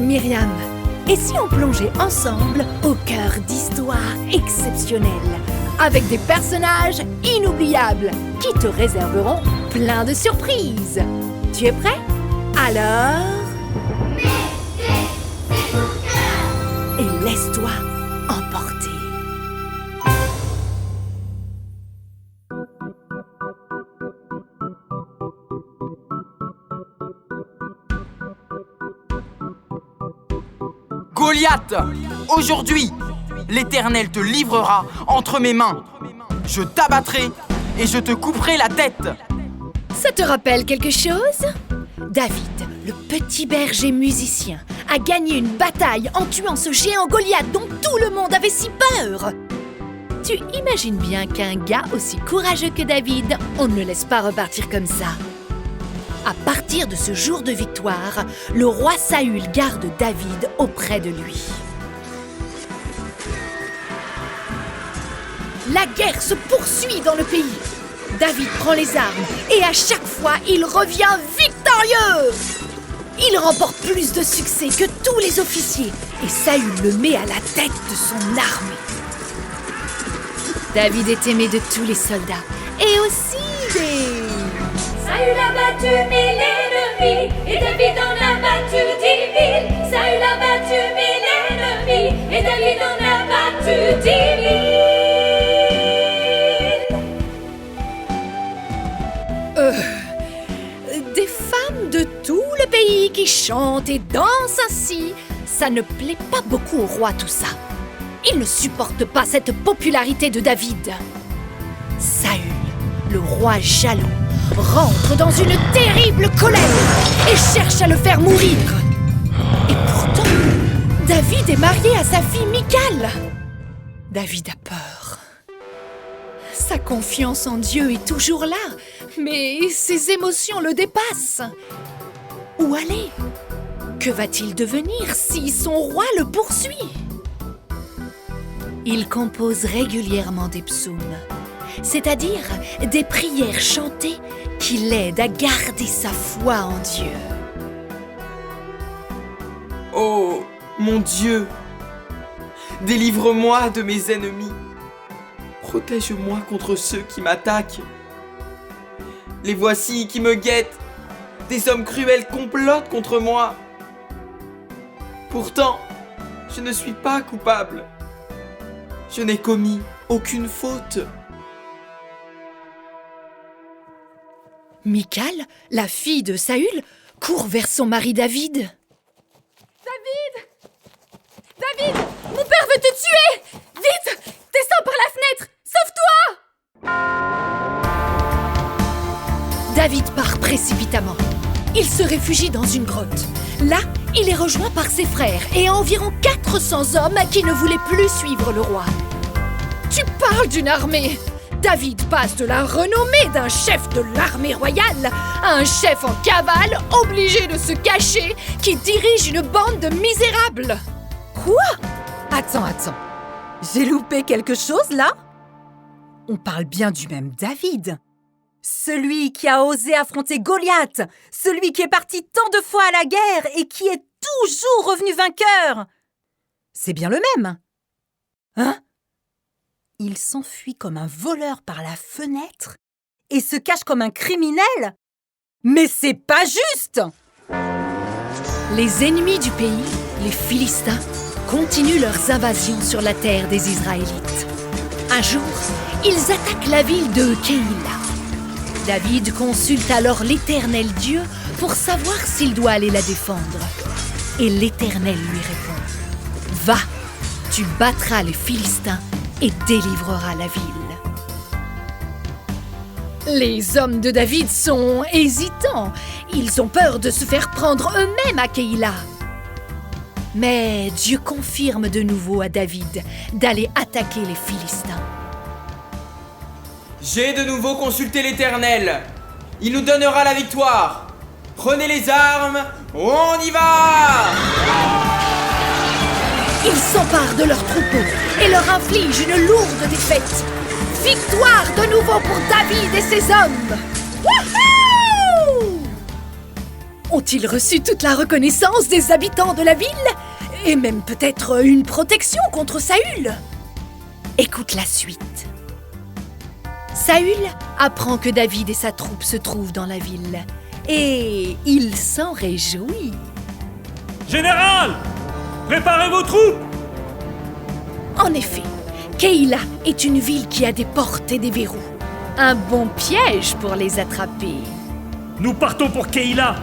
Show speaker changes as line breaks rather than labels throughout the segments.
Myriam. Et si on plongeait ensemble au cœur d'histoires exceptionnelles, avec des personnages inoubliables qui te réserveront plein de surprises. Tu es prêt? Alors... et laisse-toi emporter.
Goliath, aujourd'hui, l'Éternel te livrera entre mes mains. Je t'abattrai et je te couperai la tête.
Ça te rappelle quelque chose? David, le petit berger musicien, a gagné une bataille en tuant ce géant Goliath dont tout le monde avait si peur. Tu imagines bien qu'un gars aussi courageux que David, on ne le laisse pas repartir comme ça. À partir de ce jour de victoire, le roi Saül garde David auprès de lui. La guerre se poursuit dans le pays. David prend les armes et à chaque fois, il revient victorieux. Il remporte plus de succès que tous les officiers et Saül le met à la tête de son armée. David est aimé de tous les soldats et aussi des...
Saül a battu 1000 ennemis et David en a battu 10 000. Saül a battu 1000 ennemis et David en a battu 10 000.
Des femmes de tout le pays qui chantent et dansent ainsi, ça ne plaît pas beaucoup au roi tout ça. Il ne supporte pas cette popularité de David. Saül, le roi jaloux, rentre dans une terrible colère et cherche à le faire mourir. Et pourtant, David est marié à sa fille Michal. David a peur. Sa confiance en Dieu est toujours là, mais ses émotions le dépassent. Où aller? Que va-t-il devenir si son roi le poursuit? Il compose régulièrement des psaumes, c'est-à-dire des prières chantées qui l'aident à garder sa foi en Dieu.
Oh, mon Dieu, délivre-moi de mes ennemis. Protège-moi contre ceux qui m'attaquent. Les voici qui me guettent. Des hommes cruels complotent contre moi. Pourtant, je ne suis pas coupable. Je n'ai commis aucune faute.
Michal, la fille de Saül, court vers son mari David.
David, mon père veut te tuer! Vite, descends par la fenêtre! Sauve-toi!
David part précipitamment. Il se réfugie dans une grotte. Là, il est rejoint par ses frères et environ 400 hommes qui ne voulaient plus suivre le roi. Tu parles d'une armée! David passe de la renommée d'un chef de l'armée royale à un chef en cavale obligé de se cacher qui dirige une bande de misérables.
Quoi? Attends. J'ai loupé quelque chose, là? On parle bien du même David. Celui qui a osé affronter Goliath. Celui qui est parti tant de fois à la guerre et qui est toujours revenu vainqueur. C'est bien le même. Hein? Il s'enfuit comme un voleur par la fenêtre et se cache comme un criminel? Mais c'est pas juste!
Les ennemis du pays, les Philistins, continuent leurs invasions sur la terre des Israélites. Un jour, ils attaquent la ville de Keïla. David consulte alors l'Éternel Dieu pour savoir s'il doit aller la défendre. Et l'Éternel lui répond: « Va, tu battras les Philistins et délivreras la ville. » Les hommes de David sont hésitants. Ils ont peur de se faire prendre eux-mêmes à Keïla. Mais Dieu confirme de nouveau à David d'aller attaquer les Philistins.
J'ai de nouveau consulté l'Éternel. Il nous donnera la victoire. Prenez les armes, on y va!
Ils s'emparent de leurs troupeaux et leur infligent une lourde défaite. Victoire de nouveau pour David et ses hommes. Wouhou! Ont-ils reçu toute la reconnaissance des habitants de la ville? Et même peut-être une protection contre Saül? Écoute la suite. Saül apprend que David et sa troupe se trouvent dans la ville. Et il s'en réjouit.
Général! Préparez vos troupes!
En effet, Keïla est une ville qui a des portes et des verrous. Un bon piège pour les attraper.
Nous partons pour Keïla,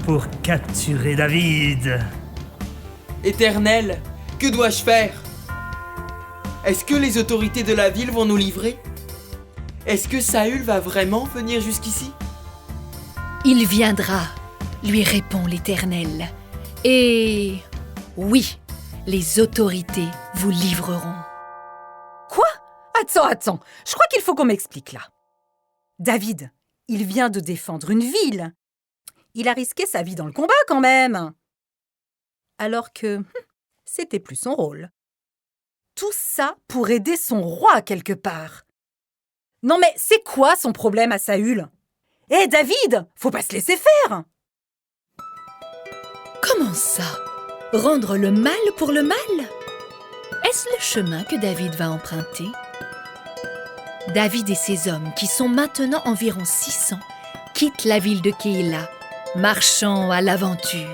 pour capturer David.
Éternel, que dois-je faire? Est-ce que les autorités de la ville vont nous livrer? Est-ce que Saül va vraiment venir jusqu'ici?
Il viendra, lui répond l'Éternel. Et oui, les autorités vous livreront.
Quoi? Attends, je crois qu'il faut qu'on m'explique là. David, il vient de défendre une ville. Il a risqué sa vie dans le combat quand même. Alors que c'était plus son rôle. Tout ça pour aider son roi quelque part. Non mais c'est quoi son problème à Saül? Hé David, faut pas se laisser faire!
Comment ça? Rendre le mal pour le mal? Est-ce le chemin que David va emprunter? David et ses hommes, qui sont maintenant environ 600, quittent la ville de Keïla, marchant à l'aventure.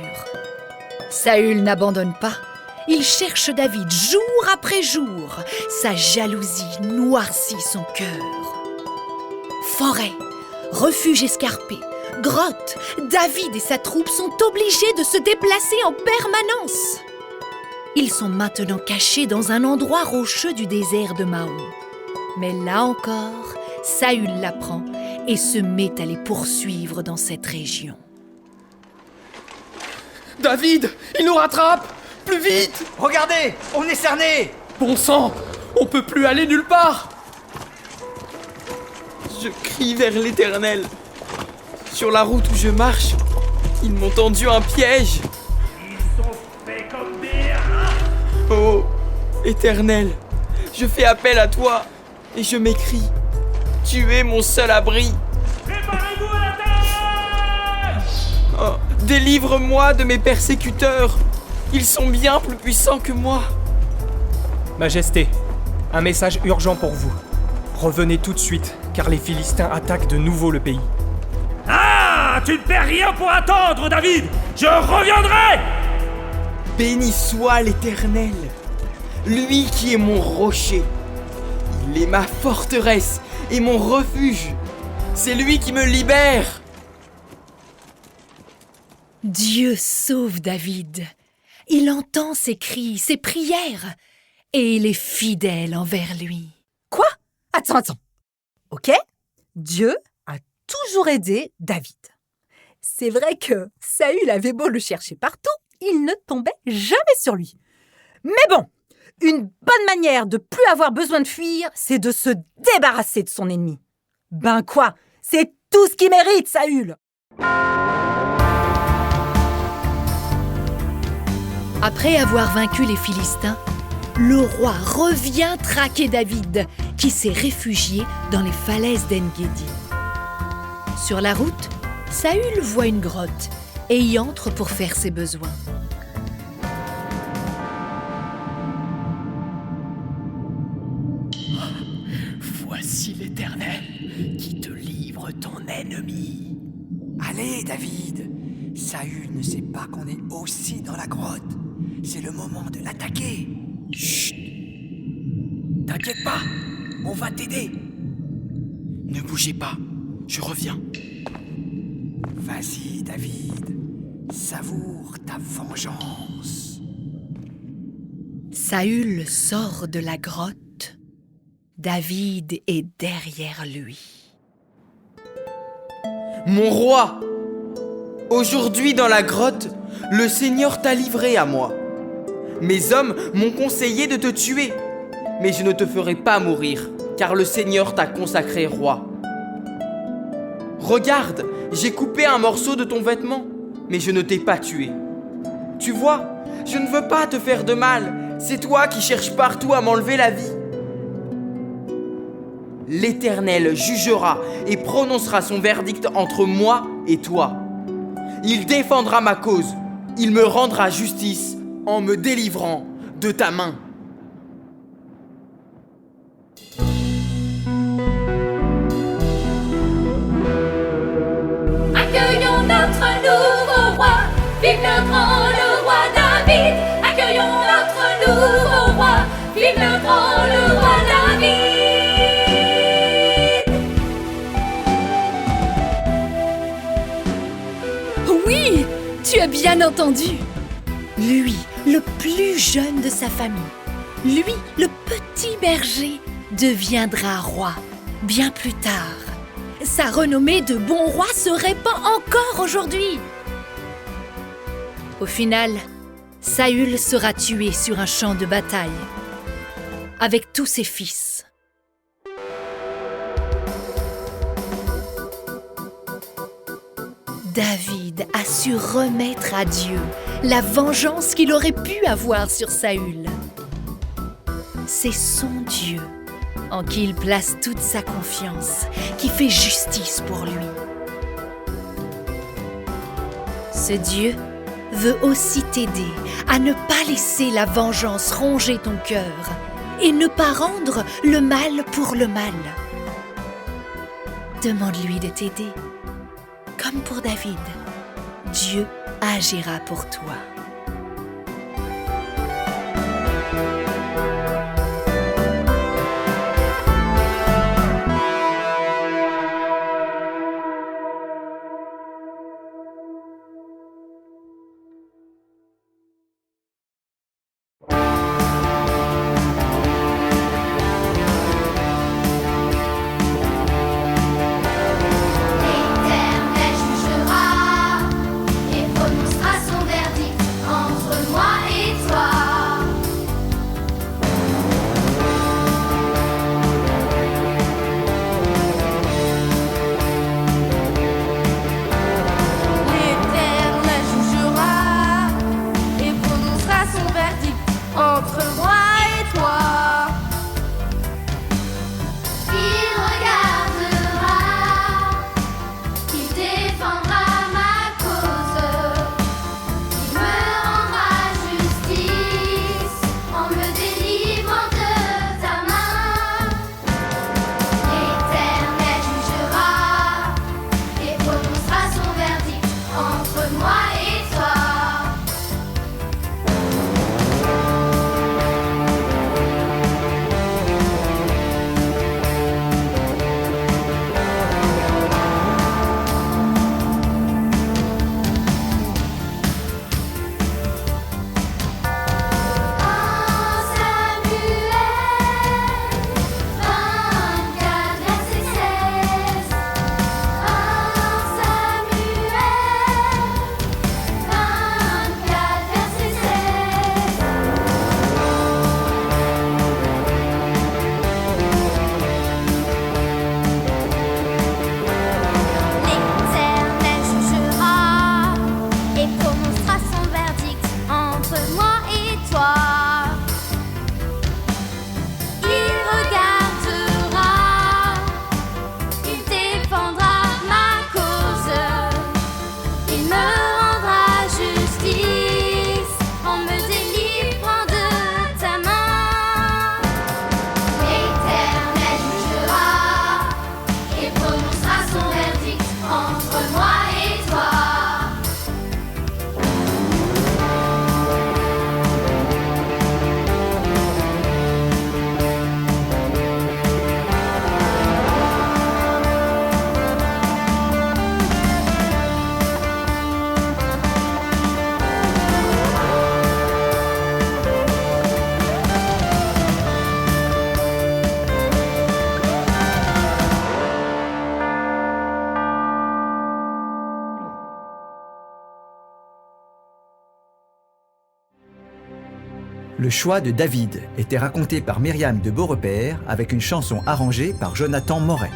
Saül n'abandonne pas. Il cherche David jour après jour. Sa jalousie noircit son cœur. Forêt, refuge escarpé, grotte, David et sa troupe sont obligés de se déplacer en permanence. Ils sont maintenant cachés dans un endroit rocheux du désert de Maon. Mais là encore, Saül l'apprend et se met à les poursuivre dans cette région.
David, il nous rattrape! Plus vite!
Regardez, on est cernés!
Bon sang, on peut plus aller nulle part!
Je crie vers l'Éternel. Sur la route où je marche, ils m'ont tendu un piège.
Ils sont faits comme des rats!
Oh, Éternel, je fais appel à toi et je m'écrie. Tu es mon seul abri.
Préparez-vous à l'attaque!
Oh, délivre-moi de mes persécuteurs. Ils sont bien plus puissants que moi.
Majesté, un message urgent pour vous. Revenez tout de suite, car les Philistins attaquent de nouveau le pays.
Ah! Tu ne perds rien pour attendre, David! Je reviendrai!
Béni soit l'Éternel, lui qui est mon rocher. Il est ma forteresse et mon refuge. C'est lui qui me libère.
Dieu sauve David. Il entend ses cris, ses prières, et il est fidèle envers lui.
Quoi? Attends. Ok, Dieu a toujours aidé David. C'est vrai que Saül avait beau le chercher partout, il ne tombait jamais sur lui. Mais bon, une bonne manière de plus avoir besoin de fuir, c'est de se débarrasser de son ennemi. Ben quoi? C'est tout ce qu'il mérite, Saül!
Après avoir vaincu les Philistins, le roi revient traquer David, qui s'est réfugié dans les falaises d'En-Gedi. Sur la route, Saül voit une grotte et y entre pour faire ses besoins.
Voici l'Éternel qui te livre ton ennemi.
Allez, David! Saül ne sait pas qu'on est aussi dans la grotte. C'est le moment de l'attaquer. Chut! T'inquiète pas, on va t'aider.
Ne bougez pas, je reviens.
Vas-y, David. Savoure ta vengeance.
Saül sort de la grotte. David est derrière lui.
Mon roi! Aujourd'hui dans la grotte, le Seigneur t'a livré à moi. Mes hommes m'ont conseillé de te tuer, mais je ne te ferai pas mourir, car le Seigneur t'a consacré roi. Regarde, j'ai coupé un morceau de ton vêtement, mais je ne t'ai pas tué. Tu vois, je ne veux pas te faire de mal, c'est toi qui cherches partout à m'enlever la vie. L'Éternel jugera et prononcera son verdict entre moi et toi. il défendra ma cause. Il me rendra justice en me délivrant de ta main.
Accueillons notre nouveau roi, vive le grand, le roi David. Accueillons notre nouveau roi, vive le grand, le roi David.
Oui, tu as bien entendu. Lui, le plus jeune de sa famille, lui, le petit berger, deviendra roi bien plus tard. Sa renommée de bon roi se répand encore aujourd'hui. Au final, Saül sera tué sur un champ de bataille, avec tous ses fils. David a su remettre à Dieu la vengeance qu'il aurait pu avoir sur Saül. C'est son Dieu, en qui il place toute sa confiance, qui fait justice pour lui. Ce Dieu veut aussi t'aider à ne pas laisser la vengeance ronger ton cœur et ne pas rendre le mal pour le mal. Demande-lui de t'aider. Comme pour David, Dieu agira pour toi.
Le choix de David était raconté par Myriam de Beaurepaire avec une chanson arrangée par Jonathan Moret.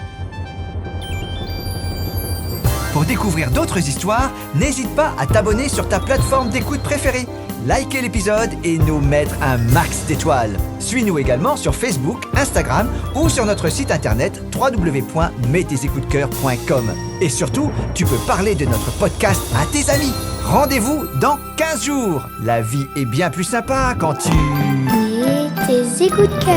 Pour découvrir d'autres histoires, n'hésite pas à t'abonner sur ta plateforme d'écoute préférée. liker l'épisode et nous mettre un max d'étoiles. Suis-nous également sur Facebook, Instagram ou sur notre site internet www.mettesecoutsdecoeur.com. Et surtout, tu peux parler de notre podcast à tes amis. Rendez-vous dans 15 jours. La vie est bien plus sympa quand tu...
Mets tes écoutes de cœur.